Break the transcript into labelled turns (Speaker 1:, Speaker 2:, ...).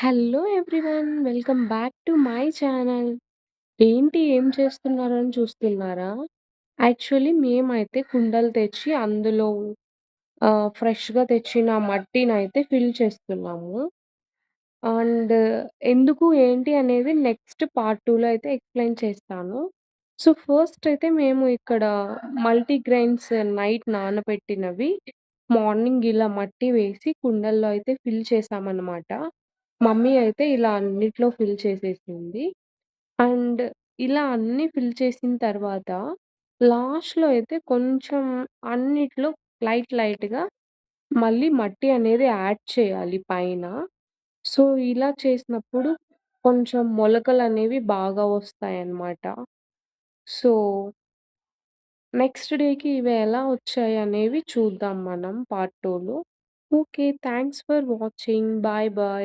Speaker 1: Hello everyone. Welcome back to my channel. ఏంటి ఏం చేస్తున్నారని చూస్తున్నారా? యాక్చువల్లీ మేమైతే కుండలు తెచ్చి అందులో ఫ్రెష్‌గా తెచ్చిన మట్టినైతే ఫిల్ చేస్తున్నాము. అండ్ ఎందుకు, ఏంటి అనేది నెక్స్ట్ పార్ట్ 2లో అయితే ఎక్స్‌ప్లెయిన్ చేస్తాను. సో, ఫస్ట్ అయితే మేము ఇక్కడ మల్టీగ్రెయిన్స్ నైట్ నానబెట్టినవి మార్నింగ్ ఇలా మట్టి వేసి కుండల్లో అయితే ఫిల్ చేశామనమాట. మమ్మీ అయితే ఇలా అన్నిట్లో ఫిల్ చేసేసింది. అండ్ ఇలా అన్నీ ఫిల్ చేసిన తర్వాత లాస్ట్‌లో అయితే కొంచెం అన్నిట్లో లైట్‌గా మళ్ళీ మట్టి అనేది యాడ్ చేయాలి పైన. సో, ఇలా చేసినప్పుడు కొంచెం మొలకలనేవి బాగా వస్తాయన్నమాట. సో, నెక్స్ట్ డేకి ఇవి ఎలా వచ్చాయనేవి చూద్దాం మనం పార్ట్ 2లో. Okay. Thanks for watching. Bye bye.